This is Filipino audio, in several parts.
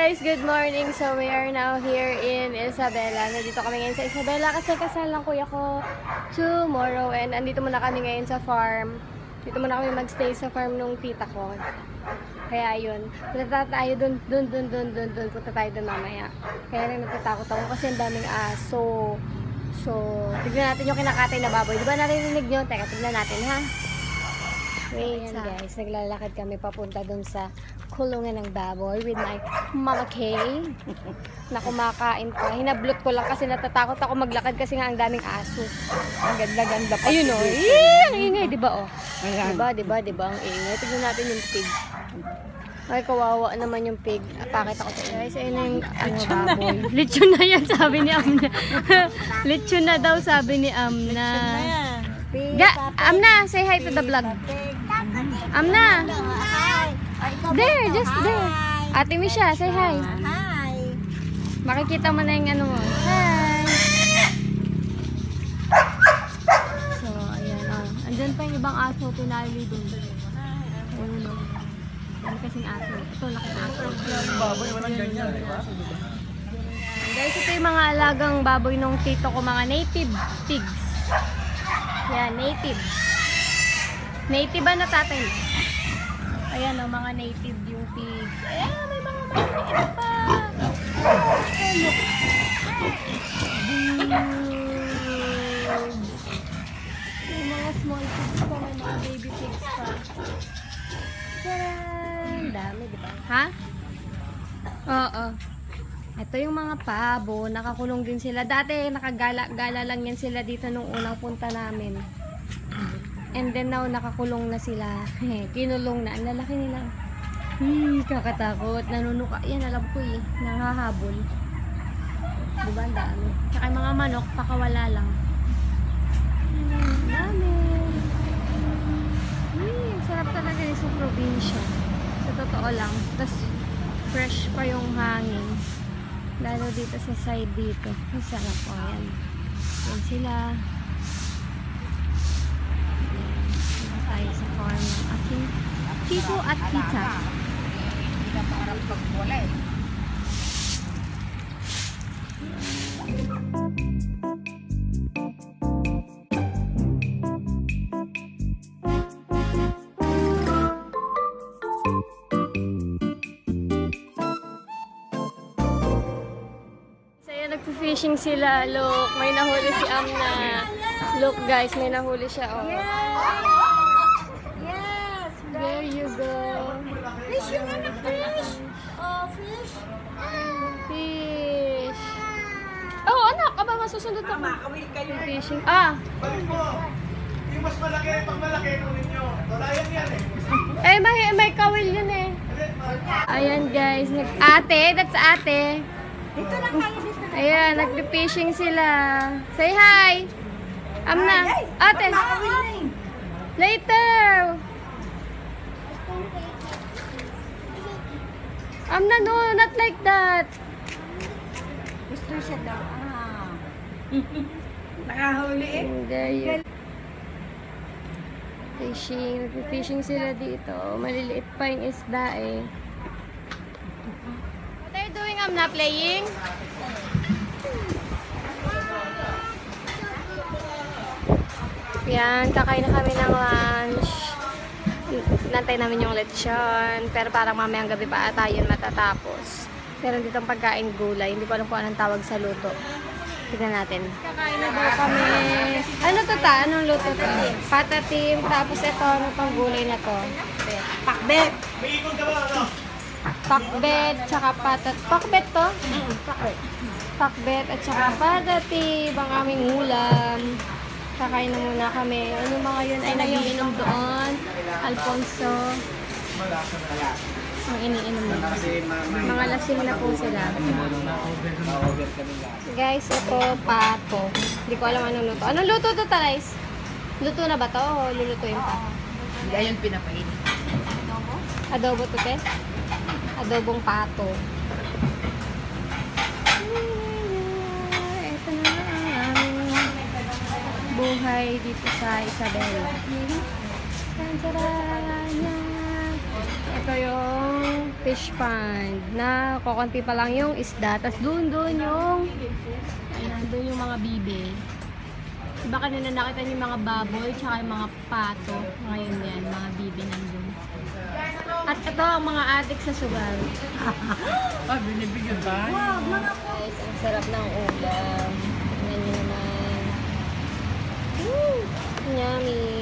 guys, good morning. So we are now here in Isabela. Nandito kami ngayon sa Isabela kasi kasal ng kuya ko tomorrow. And andito muna kami ngayon sa farm. Dito muna kami magstay sa farm nung tita ko. Kaya yun, punta tayo dun. Punta tayo dun mamaya. Kaya lang natatakot ako kasi ang daming aso. So, tignan natin yung kinakatay na baboy. Diba narinig nyo? Teka, tignan natin ha. Wait, so, guys, naglalakad kami papunta dun sa kulungan ng baboy with my Mama Kay na kumakain pa. Hinablot ko lang kasi natatakot ako maglakad kasi nga ang daming aso. Ang ganda-ganda pa. Ayun o, ang ingay, diba o? Diba, ang ingay. Tignan natin yung pig. Ay, kawawa naman yung pig. Pakita ko sa inyo. Guys, ayun na yung baboy. Lechon na yan, sabi ni Amna. Lechon na daw, sabi ni Amna. Amna, say hi to the vlog. Amna. There, just there. Ate Misha, say hi. Hi. Makikita mo na yung ano mo. Hi. So, ayan. Andyan pa yung ibang aso. Pinali dun. Ano kasing aso? Ito, laking aso. Baboy, walang ganyan, di ba? Guys, ito yung mga alagang baboy nung tito ko. Mga native pigs. Yan, native. Native ba na tatay? Ayan o, mga native yung pigs. Ayan, may mga maliit pa. Look. May mga small pigs pa, may mga baby pigs pa. Tcharan! Dami, diba? Ha? Oo. Ito yung mga pabo, nakakulong din sila. Dati nakagala-gala lang yan sila dito nung unang punta namin. And then now nakakulong na sila. Kinulong na. Ang lalaki nila. Kakatakot. Nanunuka. Yan, alam ko eh. Nangahabol. Diba ang dami? Tsaka yung mga manok, pakawala lang. Dami. Sarap talaga yung sa probinsya. Sa totoo lang. Tapos fresh pa yung hangin. Lalo dito sa side dito. Ang sarap po. Ayan. Yan sila. Ayan tayo sa farm ng aking tito at tita. Hindi na parang pagbola eh. Nagfi-fishing sila. Look, may nahuli si Amna. Look guys, may nahuli siya. Oh. Yes! There you go. Fish, you wanna fish? Oh, fish? Fish. Oh, anak, aba, masusundot ako. Makawil kayo. Fishing. Balik mo. Yung mas malaki, pag malaki kunin nyo. Dolayan yan eh. May kawil yun eh. Ayan guys. Ate, that's ate. Dito lang kayo, dito lang. Ayan, nag-fishing sila. Say hi. Amna. Ate. Later. Amna, no, not like that. Gusto siya daw. Nakahuli eh. There you fishing. Nag-fishing sila dito. Maliliit pa yung isda eh. What are you doing? I'm not playing. Yan, kakain na kami ng lunch. Nantay namin yung lechon. Pero parang mamayang gabi pa ata yun matatapos. Pero dito ang pagkain gulay. Hindi ko alam kung anong tawag sa luto. Tignan natin. Kakain na daw kami. Ano to ta? Anong luto to? Patatim. Tapos ito, ano tong gulay na to? Pakbet. Pakbet, tsaka patat. Pakbet to? Pakbet. Pakbet at tsaka patatim. Ang aming ulam. Kakain na muna kami. Ano mga yun ay nagiinom doon. Alfonso. Ang iniinom nila. Mga lasing na po sila. Guys, ito pato. Hindi ko alam anong luto. Anong luto to, Tarais? Luto na ba to o lulutuin pa? Hindi yun pinapainit. Adobo to, te? Adobong pato. Ito na ang aming buhay dito sa Isabela. Ito yung fish pond na kukunti pa lang yung isda. Tapos doon yung ayan, doon yung mga bibe. Diba kanina nakita niyo yung mga baboy tsaka yung mga pato. Ngayon yan, mga bibe nandun. At ito ang mga atik sa sugal. Binibigyan ba? Wow, mga po. Guys, ang sarap ng ulam. Tingnan nyo naman. Woo! Yummy!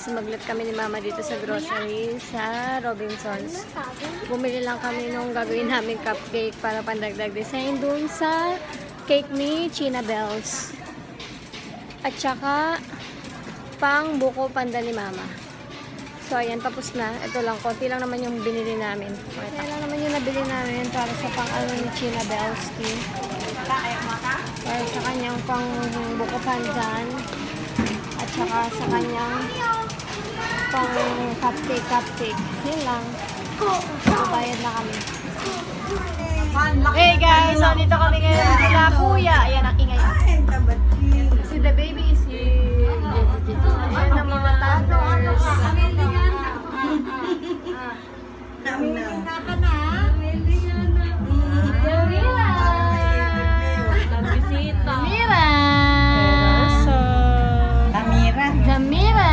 Maglat kami ni Mama dito sa grocery sa Robinsons. Bumili lang kami nung gagawin namin cupcake para pandagdag design dun sa cake ni China Bells. At saka pang buko panda ni Mama. So ayan, tapos na. Ito lang, konti lang naman yung binili namin. Konti lang naman yung nabili namin para sa pang ano ni China Bells. Para sa kanyang pang buko pandan. At saka sa kanyang pang cupcake. Yun lang. Bayad na kami. Hey guys, so dito kami ngayon sila kuya. Ayan ang ingay. Si the baby is here. Ayan ang mga toddlers. Zamira.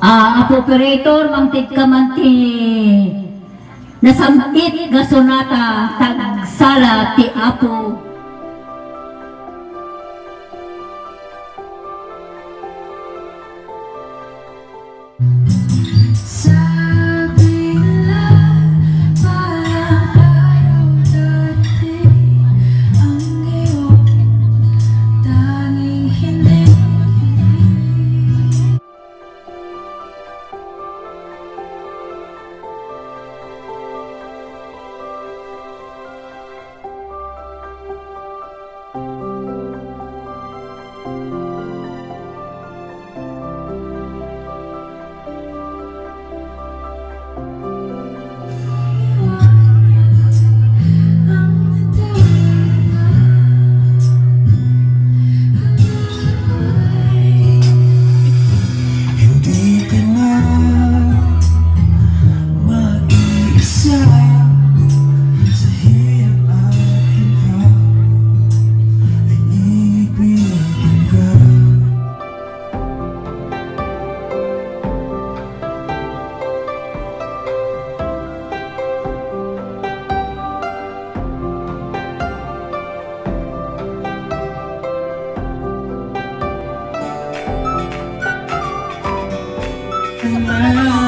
Apo operator, mangtit ka manti nasamit gasonata tagsala ti Apo. Sabi nila parang araw dati ang iyong tanging hindi. Hindi ka na mag-iisa sa hirap at hirap ay ibigin ka. Mahal